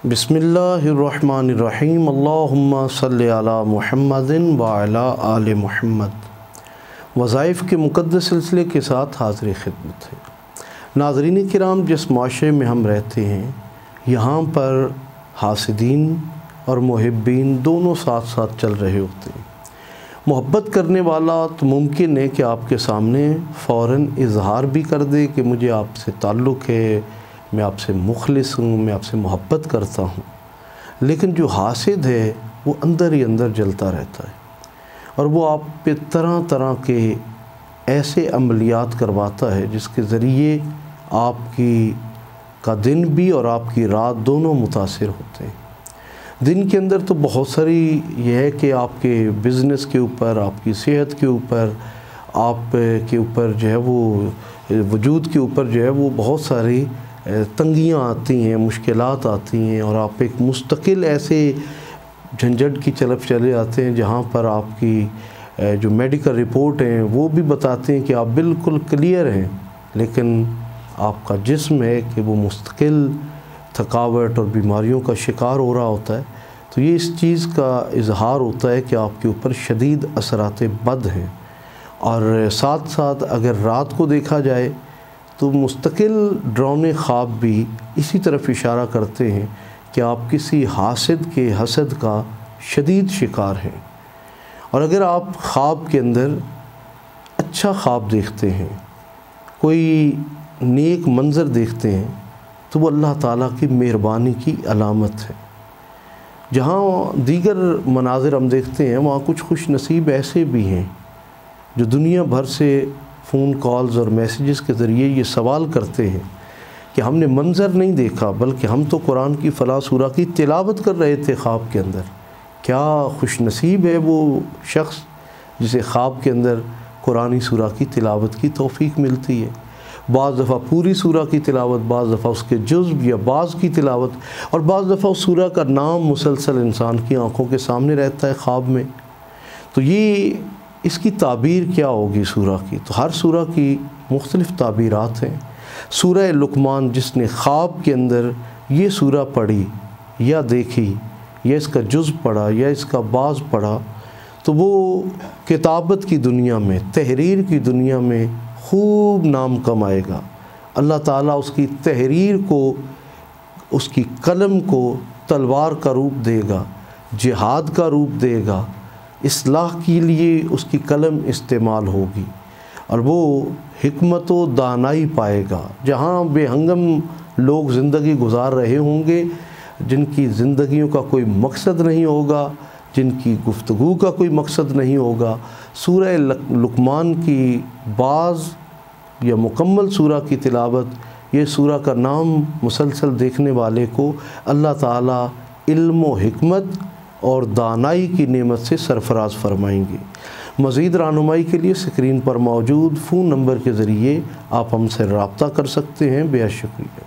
बिस्मिल्लाहिर्रहमानिर्रहीम अल्लाहुम्मा सल्लि अला मुहम्मदिन व अला आले मुहम्मद। वज़ाइफ़ के मुक़द्दस सिलसिले के साथ हाज़िर खिदमत है। नाज़रीन किराम, जिस माशरे में हम रहते हैं यहाँ पर हासिदीन और मुहिब्बीन दोनों साथ साथ चल रहे होते हैं। मोहब्बत करने वाला तो मुमकिन है कि आपके सामने फ़ौरन इज़हार भी कर दे कि मुझे आपसे ताल्लुक़ है, मैं आपसे मुखलिस हूँ, मैं आपसे मोहब्बत करता हूँ। लेकिन जो हासिद है वो अंदर ही अंदर जलता रहता है और वो आप पे तरह तरह के ऐसे अमलियात करवाता है जिसके ज़रिए आपकी का दिन भी और आपकी रात दोनों मुतासिर होते हैं। दिन के अंदर तो बहुत सारी यह है कि आपके बिज़नेस के ऊपर, आपकी सेहत के ऊपर, आप के ऊपर जो है वो वजूद के ऊपर जो है वो बहुत सारी तंगियाँ आती हैं, मुश्किलात आती हैं और आप एक मुस्तकिल ऐसे झंझट की तरफ चले जाते हैं जहाँ पर आपकी जो मेडिकल रिपोर्ट हैं वो भी बताते हैं कि आप बिल्कुल क्लियर हैं, लेकिन आपका जिस्म है कि वो मुस्तकिल थकावट और बीमारियों का शिकार हो रहा होता है। तो ये इस चीज़ का इजहार होता है कि आपके ऊपर शदीद असरात बद हैं। और साथ साथ अगर रात को देखा जाए तो मुस्तकिल डरावने ख्वाब भी इसी तरफ इशारा करते हैं कि आप किसी हासिद के हसद का शदीद शिकार हैं। और अगर आप ख्वाब के अंदर अच्छा ख्वाब देखते हैं, कोई नेक मंज़र देखते हैं, तो वो अल्लाह ताला की मेहरबानी की अलामत है। जहाँ दीगर मनाज़िर हम देखते हैं वहाँ कुछ खुश नसीब ऐसे भी हैं जो दुनिया भर से फ़ोन कॉल्स और मैसेजेस के ज़रिए ये सवाल करते हैं कि हमने मंज़र नहीं देखा, बल्कि हम तो कुरान की फ़लाँ सूरा की तिलावत कर रहे थे ख्वाब के अंदर। क्या खुश नसीब है वो शख्स जिसे ख्वाब के अंदर कुरानी सूरा की तिलावत की तौफ़ीक मिलती है। बाज़ दफ़ा पूरी सूरा की तिलावत, बाज़ दफ़ा उसके जुज़्व या बाज़ की तिलावत, और बाज़ दफ़ा उस सूरा का नाम मुसलसल इंसान की आँखों के सामने रहता है ख्वाब में। तो ये इसकी ताबीर क्या होगी सूरा की? तो हर सूरा की मुख्तलिफ़ ताबीरात हैं। सूरह लुक़मान जिसने ख्वाब के अंदर ये सूरा पढ़ी या देखी या इसका जुज़ पढ़ा या इसका बाज़ पढ़ा, तो वो किताबत की दुनिया में, तहरीर की दुनिया में खूब नाम कमाएगा। अल्लाह ताला उसकी तहरीर को, उसकी कलम को तलवार का रूप देगा, जिहाद का रूप देगा, इस्लाह के लिए उसकी कलम इस्तेमाल होगी और वो हिकमत व दानाई पाएगा। जहाँ बेहंगम लोग ज़िंदगी गुजार रहे होंगे, जिनकी ज़िंदगियों का कोई मकसद नहीं होगा, जिनकी गुफ्तगू का कोई मकसद नहीं होगा, सूरह लुक़मान की बाज़ या मुकम्मल सूरा की तिलावत, ये सूरा का नाम मुसलसल देखने वाले को अल्लाह ताला इल्म व हिकमत और दानाई की नेमत से सरफराज फरमाएंगे। मज़ीद रहनुमाई के लिए स्क्रीन पर मौजूद फ़ोन नंबर के ज़रिए आप हमसे रब्ता कर सकते हैं। बेहद शुक्रिया।